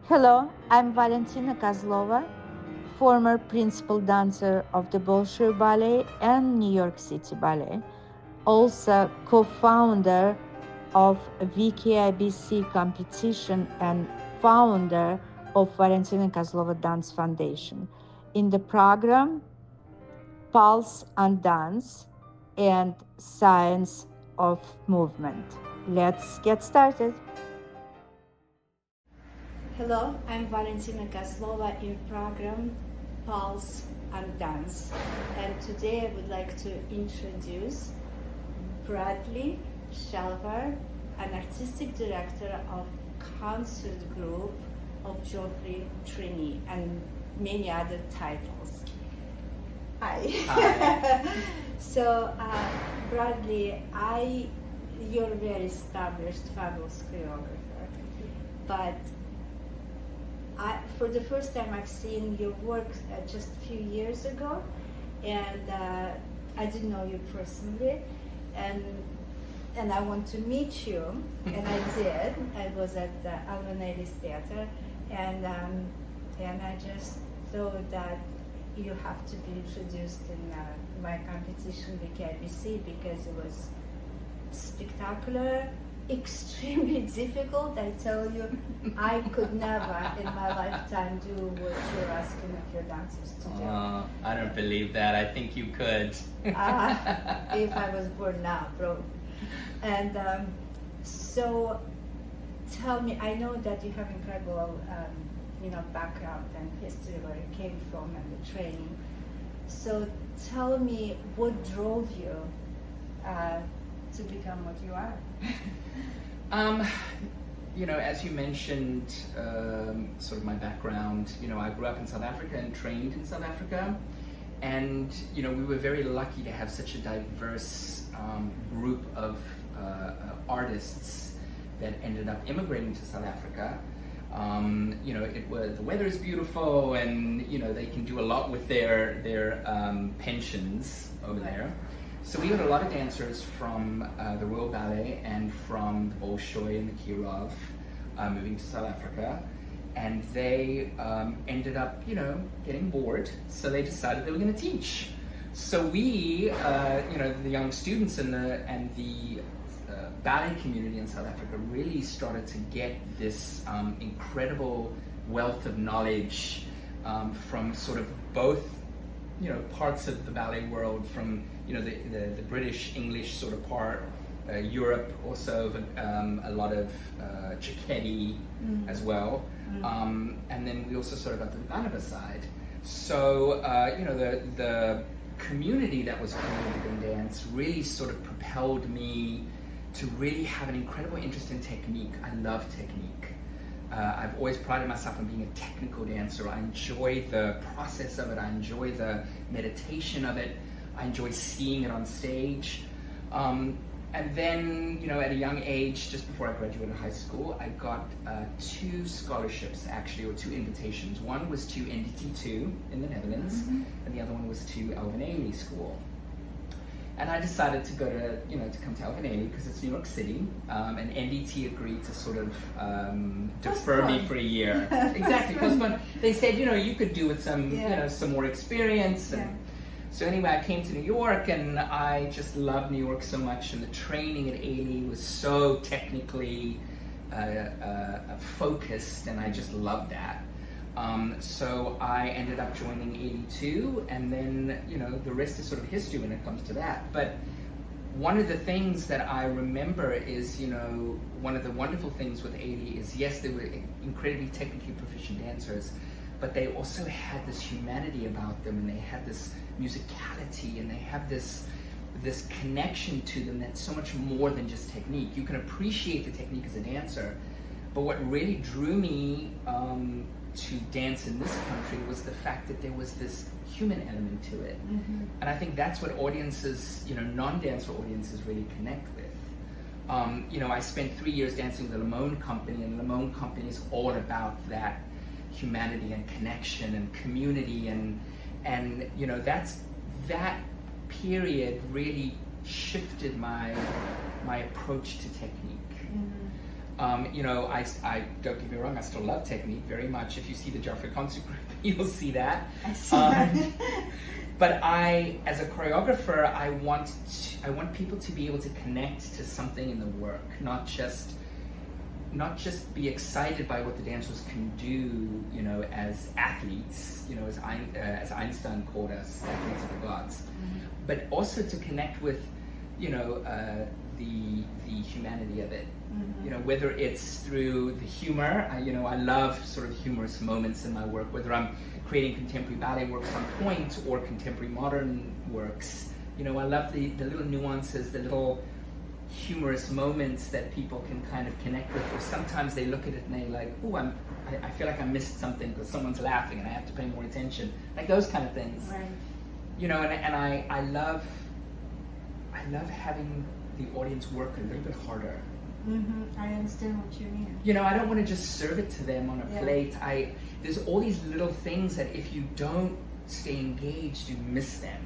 Hello, I'm Valentina Kozlova, former principal dancer of the Bolshoi Ballet and New York City Ballet, also co-founder of VKIBC competition and founder of Valentina Kozlova Dance Foundation. In the program Pulse on Dance and Science of Movement. Let's get started. Hello, I'm Valentina Kozlova in program Pulse and Dance, and today I would like to introduce Bradley Shelver, an artistic director of concert group of Joffrey, Trainee, and many other titles. Hi. So, Bradley, you're a very established, fabulous choreographer, but for the first time I've seen your work just a few years ago, and I didn't know you personally, and I want to meet you, and I did. I was at the Ailey's theater, and I just thought that you have to be introduced in my competition with KBC because it was spectacular, extremely difficult. I tell you, I could never in my lifetime do what you're asking of your dancers to do. I don't believe that. I think you could. If I was born now, bro. And so tell me, I know that you have incredible background and history where you came from and the training. So tell me, what drove you to become what you are? As you mentioned, sort of my background, I grew up in South Africa and trained in South Africa. And, we were very lucky to have such a diverse group of artists that ended up immigrating to South Africa. The weather is beautiful, and they can do a lot with their pensions over there. So we had a lot of dancers from the Royal Ballet and from the Bolshoi and the Kirov moving to South Africa, and they ended up, getting bored. So they decided they were going to teach. So we, the young students and the ballet community in South Africa really started to get this incredible wealth of knowledge from sort of both, parts of the ballet world, from the British English sort of part, Europe also, a lot of Cicchetti as well, and then we also sort of got the Vanova side. So the community that was created in dance really sort of propelled me to really have an incredible interest in technique. I love technique. I've always prided myself on being a technical dancer. I enjoy the process of it. I enjoy the meditation of it. I enjoy seeing it on stage. And then, at a young age, just before I graduated high school, I got 2 scholarships, actually, or 2 invitations. One was to NDT2 in the Netherlands, and the other one was to Ailey School. And I decided to go to come to Ailey because it's New York City, and NDT agreed to sort of defer me for a year. Exactly, because they said, you could do with some, some more experience. And so anyway, I came to New York, and I just loved New York so much, and the training at Ailey was so technically focused, and I just loved that. So I ended up joining 82, and then, the rest is sort of history when it comes to that. But one of the things that I remember is, one of the wonderful things with 80 is, yes, they were incredibly technically proficient dancers, but they also had this humanity about them, and they had this musicality, and they have this connection to them that's so much more than just technique. You can appreciate the technique as a dancer, but what really drew me to dance in this country was the fact that there was this human element to it. And I think that's what audiences, non-dancer audiences really connect with. I spent 3 years dancing with the Limón company, and the Limón company is all about that humanity and connection and community, and that period really shifted my approach to technique. You know, I don't get me wrong, I still love technique very much. If you see the Joffrey concert group, you'll see that. I see that. But as a choreographer, I want people to be able to connect to something in the work, not just be excited by what the dancers can do, you know, as athletes, you know, as Einstein called us, athletes of the gods, but also to connect with, you know, the humanity of it. You know, whether it's through the humor, you know, I love sort of humorous moments in my work, whether I'm creating contemporary ballet works on point or contemporary modern works. You know, I love the little nuances, the little humorous moments that people can kind of connect with, or sometimes they look at it and they're like, oh, I feel like I missed something because someone's laughing and I have to pay more attention, like those kind of things. Right. You know, and I love having the audience work a little bit harder. I understand what you mean. You know, I don't want to just serve it to them on a plate. There's all these little things that if you don't stay engaged, you miss them.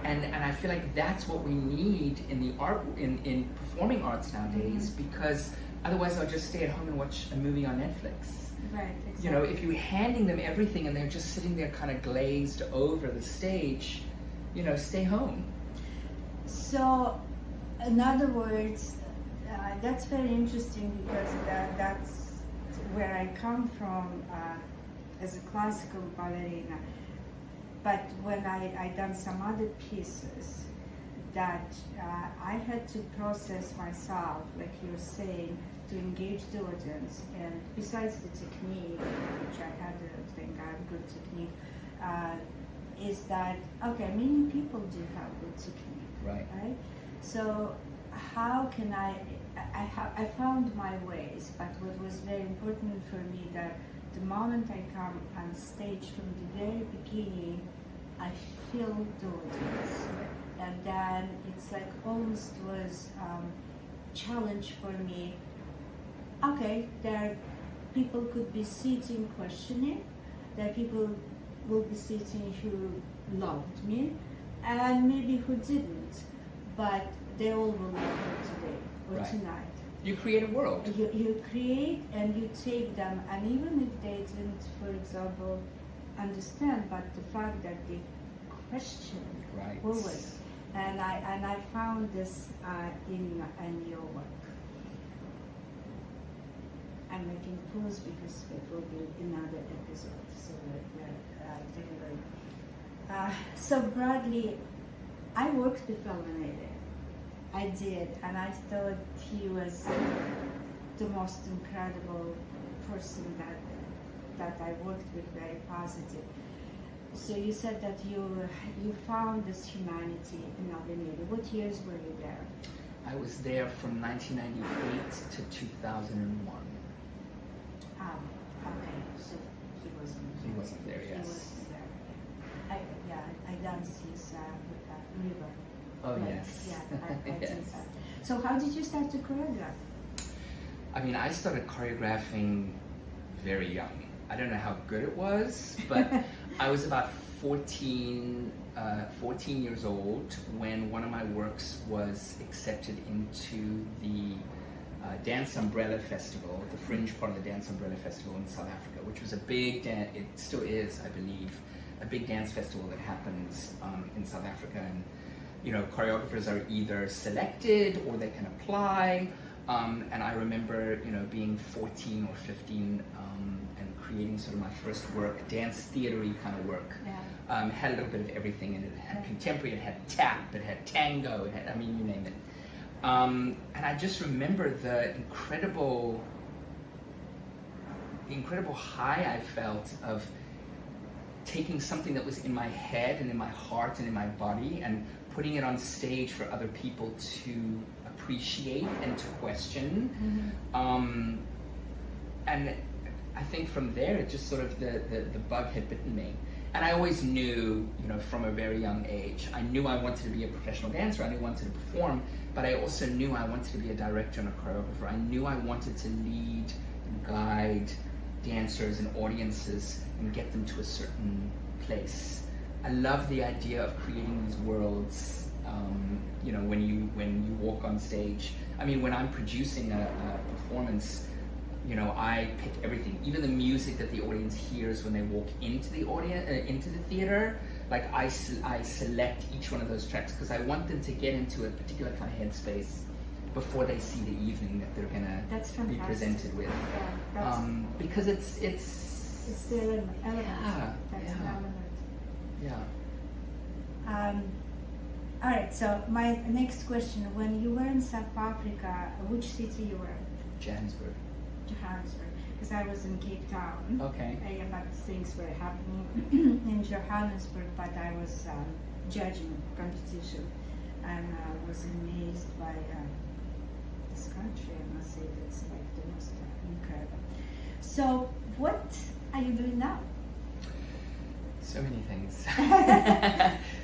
And I feel like that's what we need in the art, in performing arts nowadays, because otherwise I'll just stay at home and watch a movie on Netflix. Right, exactly. You know, if you're handing them everything and they're just sitting there kind of glazed over the stage, you know, stay home. So, in other words, that's very interesting because that's where I come from as a classical ballerina. But when I done some other pieces that I had to process myself, like you're saying, to engage the audience. And besides the technique, which I had to think I have good technique, is that, okay, many people do have good technique, right? So how can I found my ways, but what was very important for me that the moment I come on stage from the very beginning, I feel the audience, and then it's like almost was challenge for me. Okay, there people could be sitting questioning, there people will be sitting who loved me, and maybe who didn't, but they all will love me today or tonight. You create a world. You create and you take them, and even if they didn't, for example, understand, but the fact that they question always, and I found this in your work. I'm making pause because it will be another episode, so we're taking a break. So Bradley, I worked with Valentina. I did, and I thought he was the most incredible person that I worked with, very positive. So you said that you found this humanity in Valentina. What years were you there? I was there from 1998 to 2001. Okay, so he wasn't there, yes. He wasn't there. I danced his river. Oh, right. yes. Yeah, I yes. did that. So how did you start to choreograph? I mean, I started choreographing very young. I don't know how good it was, but I was about 14 years old when one of my works was accepted into the Dance Umbrella Festival, the fringe part of the Dance Umbrella Festival in South Africa, which was a big it still is, I believe, a big dance festival that happens in South Africa. And you know, choreographers are either selected or they can apply. And I remember, you know, being 14 or 15 and creating sort of my first work, dance theater-y kind of work. Yeah. Had a little bit of everything in it. It had contemporary, it had tap, it had tango, it had, I mean, you name it. And I just remember the incredible high I felt of taking something that was in my head and in my heart and in my body and putting it on stage for other people to appreciate and to question. And I think from there, it just sort of, the bug had bitten me. And I always knew, you know, from a very young age, I knew I wanted to be a professional dancer, I knew I wanted to perform, but I also knew I wanted to be a director and a choreographer. I knew I wanted to lead and guide dancers and audiences and get them to a certain place. I love the idea of creating these worlds. You know, when you walk on stage, I mean, when I'm producing a performance, you know, I pick everything, even the music that the audience hears when they walk into the into the theater. Like I select each one of those tracks because I want them to get into a particular kind of headspace before they see the evening that they're gonna be presented with. Yeah, because it's the element. Yeah, That's an element. Yeah. All right. So my next question: when you were in South Africa, which city you were? Johannesburg. Johannesburg. Because I was in Cape Town. Okay. A lot of things were happening in Johannesburg, but I was judging competition, and I was amazed by this country. I must say that's like the most incredible. So, what are you doing now? So many things.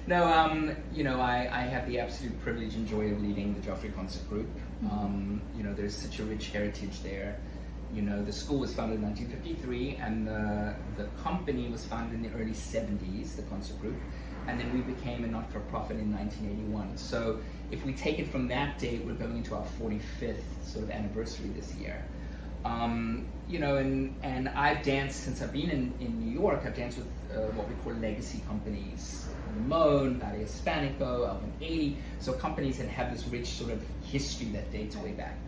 No, you know, I have the absolute privilege and joy of leading the Joffrey Concert Group. You know, there's such a rich heritage there. You know, the school was founded in 1953, and the company was founded in the early 70s, the concert group, and then we became a not-for-profit in 1981. So if we take it from that date, we're going into our 45th sort of anniversary this year. You know, and I've danced since I've been in New York. I've danced with what we call legacy companies, Limón, Ballet, Hispanico, Ailey, so companies that have this rich sort of history that dates way back.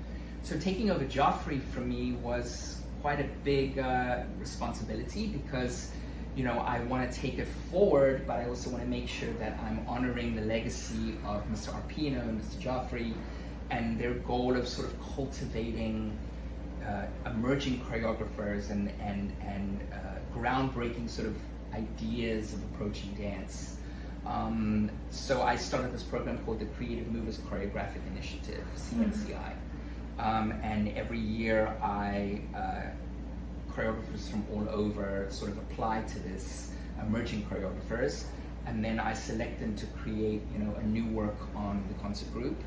So taking over Joffrey for me was quite a big responsibility because, you know, I want to take it forward, but I also want to make sure that I'm honoring the legacy of Mr. Arpino and Mr. Joffrey and their goal of sort of cultivating emerging choreographers and groundbreaking sort of ideas of approaching dance. So I started this program called the Creative Movers Choreographic Initiative, CMCI. And every year choreographers from all over sort of apply to this, emerging choreographers, and then I select them to create, you know, a new work on the concert group,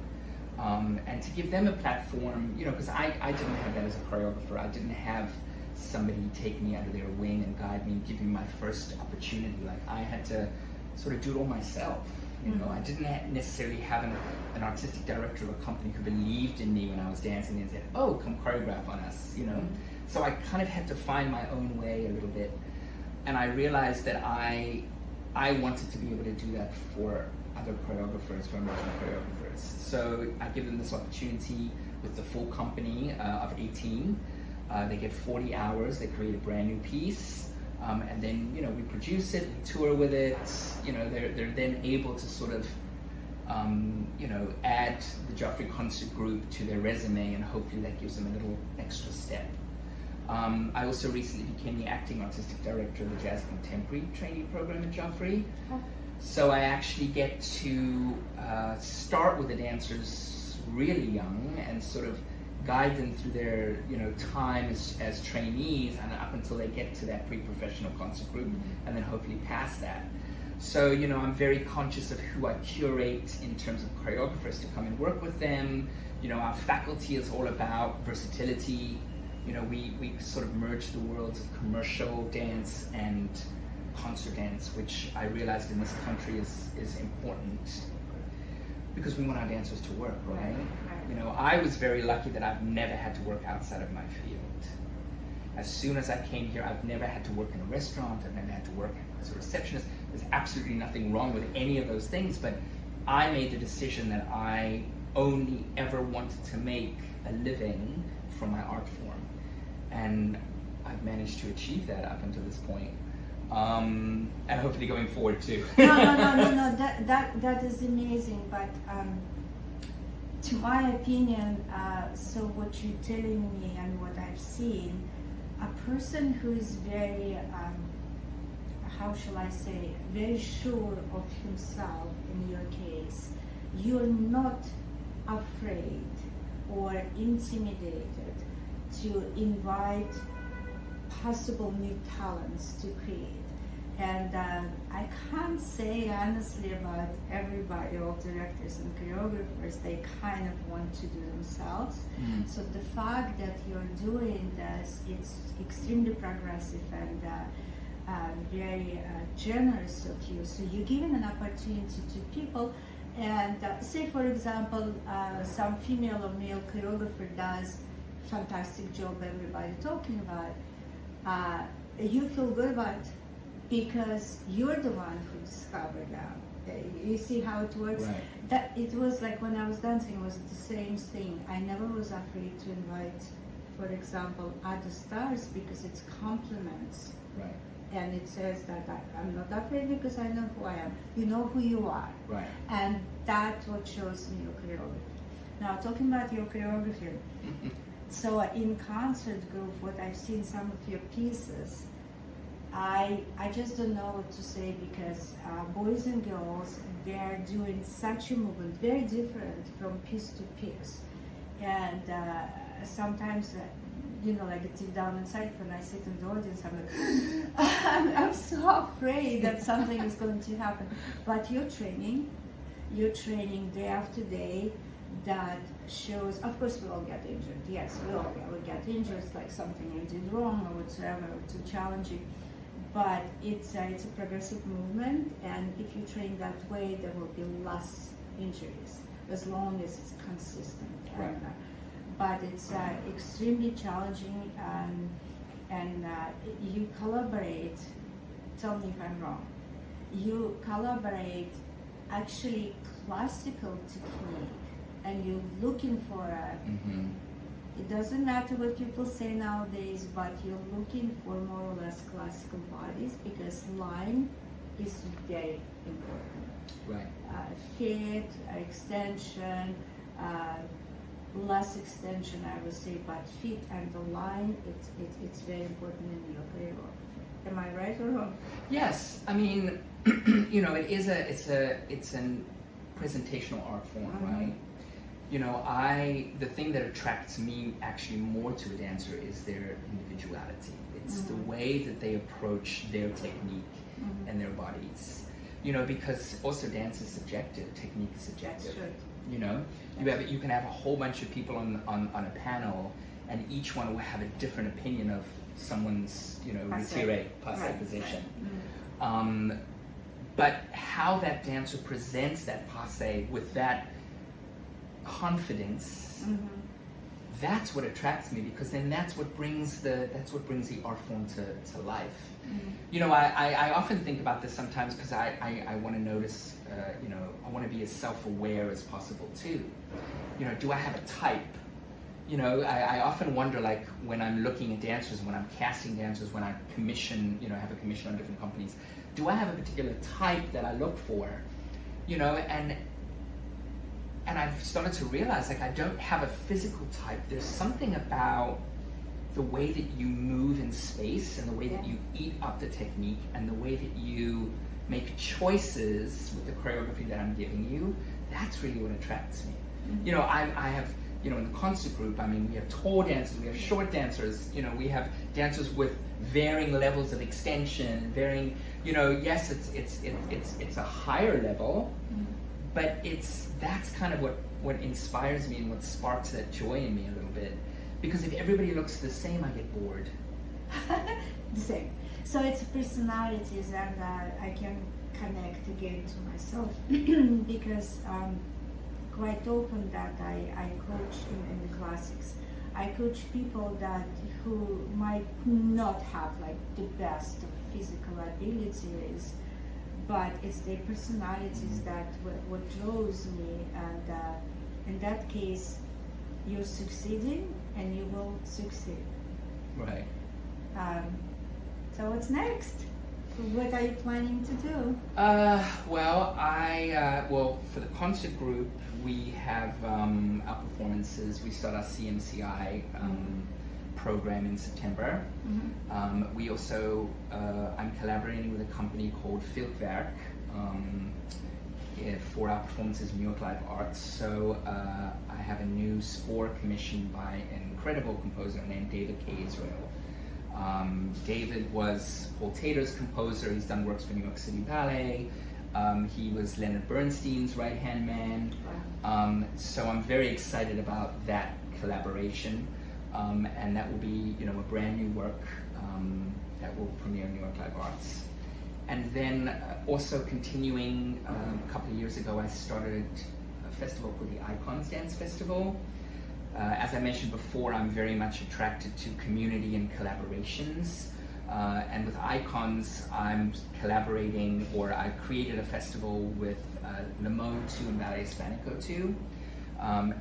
and to give them a platform, you know, because I didn't have that as a choreographer. I didn't have somebody take me under their wing and guide me and give me my first opportunity. Like I had to sort of do it all myself. You know, I didn't necessarily have an artistic director of a company who believed in me when I was dancing and said, "Oh, come choreograph on us," you know. So I kind of had to find my own way a little bit, and I realized that I wanted to be able to do that for other choreographers, for emerging choreographers. So I give them this opportunity with the full company of 18. They get 40 hours. They create a brand new piece. And then, you know, we produce it, we tour with it, you know, they're then able to sort of, you know, add the Joffrey Concert Group to their resume, and hopefully that gives them a little extra step. I also recently became the acting artistic director of the Jazz Contemporary Trainee program at Joffrey. So I actually get to start with the dancers really young and sort of guide them through their, you know, time as trainees and up until they get to that pre-professional concert group, and then hopefully past that. So, you know, I'm very conscious of who I curate in terms of choreographers to come and work with them. You know, our faculty is all about versatility. You know, we sort of merge the worlds of commercial dance and concert dance, which I realized in this country is important because we want our dancers to work, right? You know, I was very lucky that I've never had to work outside of my field. As soon as I came here, I've never had to work in a restaurant, I've never had to work as a receptionist. There's absolutely nothing wrong with any of those things, but I made the decision that I only ever wanted to make a living from my art form. And I've managed to achieve that up until this point. And hopefully going forward too. No, that is amazing, but to my opinion, so what you're telling me and what I've seen, a person who is very, how shall I say, very sure of himself, in your case, you're not afraid or intimidated to invite possible new talents to create. And I can't say honestly about everybody, all directors and choreographers, they kind of want to do themselves. So the fact that you're doing this, it's extremely progressive and very generous of you. So you're giving an opportunity to people And say, for example, some female or male choreographer does fantastic job, everybody talking about. You feel good about it because you're the one who discovered that. You see how it works? Right. That it was like when I was dancing, it was the same thing. I never was afraid to invite, for example, other stars because it's compliments. Right. And it says that I'm not afraid because I know who I am. You know who you are. Right. And that's what shows in your choreography. Now, talking about your choreography, so in concert group, what I've seen some of your pieces, I just don't know what to say because boys and girls, they're doing such a movement, very different from piece to piece. And sometimes, like deep down inside, when I sit in the audience, I'm like, I'm so afraid that something is going to happen. But you're training day after day. That shows, of course, we all get injured. Yes, we all get injured. It's like something you did wrong or whatsoever, or too challenging. But it's a progressive movement, and if you train that way, there will be less injuries as long as it's consistent. Right. But it's extremely challenging, and you collaborate. Tell me if I'm wrong. You collaborate actually classical technique, and you're looking for a. Mm-hmm. It doesn't matter what people say nowadays, but you're looking for more or less classical bodies because line is very important. Right. Fit, extension, less extension, I would say, but fit and the line, it's very important in your choreography. Am I right or wrong? Yes, I mean, it's a presentational art form, Mm-hmm. right? The thing that attracts me actually more to a dancer is their individuality. It's the way that they approach their technique and their bodies. Because also dance is subjective, technique is subjective. That's true. You can have a whole bunch of people on a panel, and each one will have a different opinion of someone's, retiré, passe position. Right. But how that dancer presents that passe with that confidence, that's what attracts me, because then that's what brings the art form to life. I often think about this sometimes because I want to notice, I want to be as self-aware as possible too. Do I have a type? I often wonder, like when I'm looking at dancers, when I'm casting dancers, when I commission, have a commission on different companies, do I have a particular type that I look for? And I've started to realize, like, I don't have a physical type. There's something about the way that you move in space and the way that you eat up the technique and the way that you make choices with the choreography that I'm giving you. That's really what attracts me. I have, in the concert group, I mean, we have tall dancers, we have short dancers, we have dancers with varying levels of extension, varying, yes, it's a higher level, but that's kind of what inspires me and what sparks that joy in me a little bit. Because if everybody looks the same, I get bored. The same. So it's personalities, and I can connect again to myself because quite often that I coach in the classics. I coach people who might not have like the best physical abilities, but it's their personalities that what draws me, and in that case, you're succeeding and you will succeed. Right. So what's next? What are you planning to do? Well, for the concert group, we have our performances. We start our CMCI program in September. We also, I'm collaborating with a company called Filkwerk for our performances in New York Live Arts. So I have a new score commissioned by an incredible composer named David K. Israel. David was Paul Tater's composer. He's done works for New York City Ballet. He was Leonard Bernstein's right-hand man. So I'm very excited about that collaboration. And that will be, a brand new work that will premiere in New York Live Arts. And then also continuing, a couple of years ago, I started a festival called the Icons Dance Festival. As I mentioned before, I'm very much attracted to community and collaborations. And with Icons, I'm collaborating, or I created a festival with Limón 2 and Ballet Hispanico 2.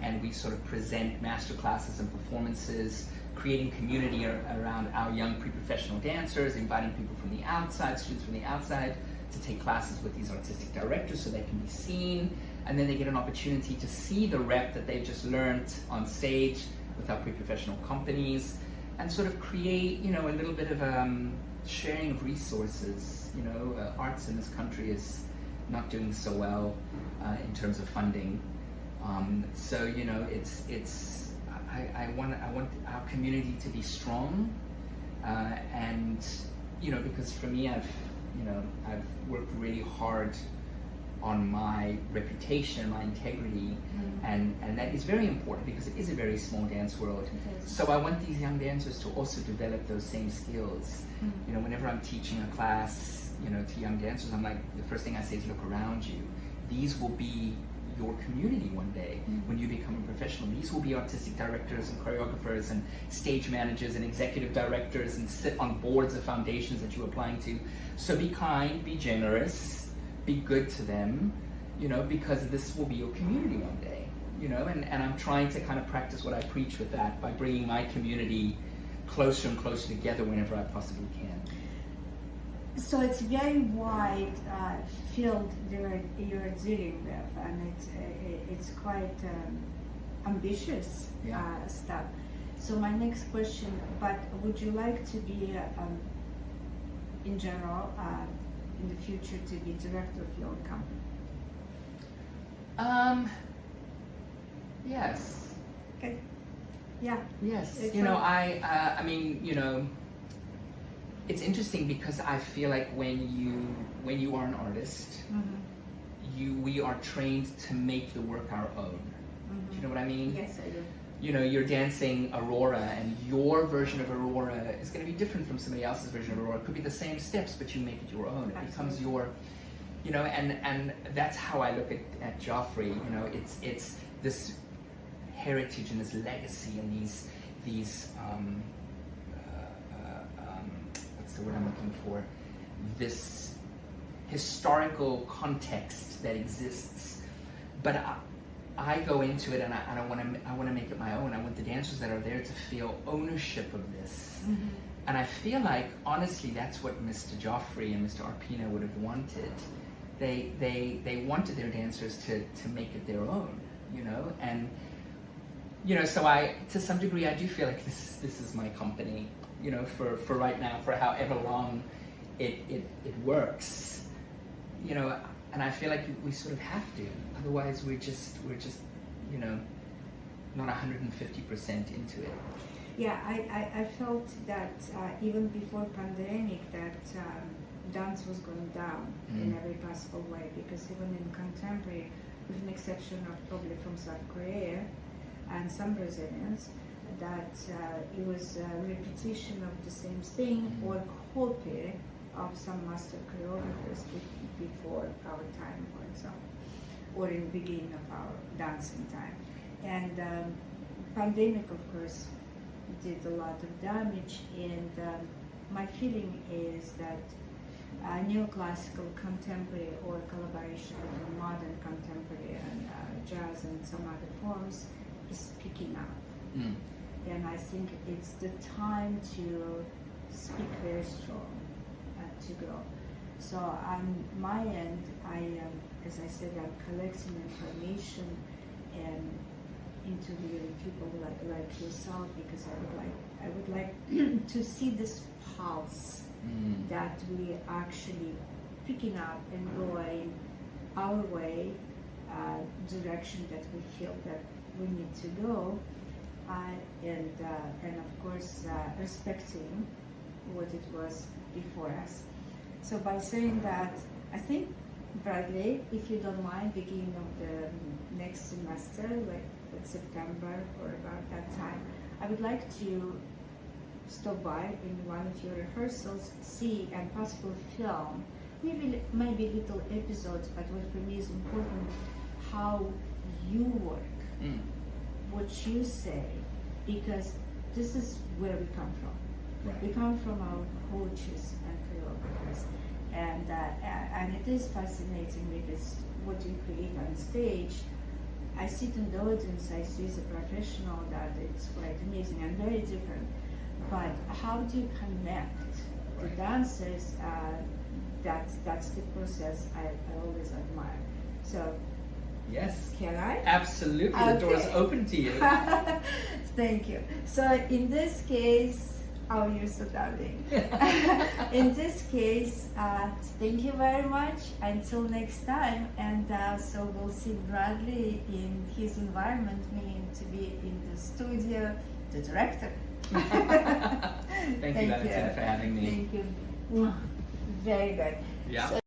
And we sort of present master classes and performances, creating community around our young pre-professional dancers, inviting people from the outside, students from the outside, to take classes with these artistic directors so they can be seen, and then they get an opportunity to see the rep that they've just learned on stage with our pre-professional companies, and sort of create, you know, a little bit of sharing of resources. You know, arts in this country is not doing so well in terms of funding. So, you know, I want our community to be strong, and, you know, because for me, I've worked really hard on my reputation, my integrity, and that is very important because it is a very small dance world. So I want these young dancers to also develop those same skills. You know, whenever I'm teaching a class, you know, to young dancers, I'm like, the first thing I say is look around you. These will be your community one day when you become a professional. These will be artistic directors and choreographers and stage managers and executive directors and sit on boards of foundations that you're applying to. So be kind, be generous, be good to them, you know, because this will be your community one day, you know, and I'm trying to kind of practice what I preach with that by bringing my community closer and closer together whenever I possibly can. So it's very wide field you're dealing with, and it's quite ambitious stuff. So my next question, but would you like to be, in general, in the future, to be director of your own company? Yes. Okay. Yeah. Yes. It's you know, I mean, you know, it's interesting because I feel like when you are an artist, we are trained to make the work our own. Do you know what I mean? Yes, I do. You know, you're dancing Aurora, and your version of Aurora is going to be different from somebody else's version of Aurora. It could be the same steps, but you make it your own. It becomes your, you know, and that's how I look at Joffrey. You know, it's this heritage and this legacy and these what's the word I'm looking for? This historical context that exists, but I go into it and I want to make it my own. I want the dancers that are there to feel ownership of this, and I feel like honestly that's what Mr. Joffrey and Mr. Arpino would have wanted. They wanted their dancers to make it their own, you know, and you know, so I, to some degree, I do feel like this is my company, you know, for right now, for however long it works, you know, and I feel like we sort of have to, otherwise we're just, you know, not 150% into it. Yeah, I felt that even before pandemic that dance was going down in every possible way, because even in contemporary, with an exception of probably from South Korea and some Brazilians, that it was a repetition of the same thing or copy of some master choreographers before our time, for example, or in the beginning of our dancing time. And pandemic, of course, did a lot of damage, and my feeling is that neoclassical, contemporary, or collaboration between modern, contemporary, and jazz and some other forms is picking up. And I think it's the time to speak very strong, to grow. So on my end, as I said, I'm collecting information and interviewing people like yourself, because I would like to see this pulse that we actually picking up and going our way, direction that we feel that we need to go, and of course respecting what it was before us. So by saying that, I think, Bradley, if you don't mind, beginning of the next semester, like September or about that time, I would like to stop by in one of your rehearsals, see and possibly film maybe little episodes, but what for me is important, how you work, what you say, because this is where we come from. Right. We come from our coaches and choreographers, and it is fascinating because what you create on stage, I sit in the audience, I see as a professional that it's quite amazing and very different. But how do you connect the dancers? That's the process I always admire. So, yes. can I? Absolutely. Okay. The door is open to you. Thank you. So in this case, oh, you're so darling. In this case, thank you very much. Until next time, and so we'll see Bradley in his environment, meaning to be in the studio, the director. Thank you, Valentina, for having me. Thank you. Very good. Yeah. So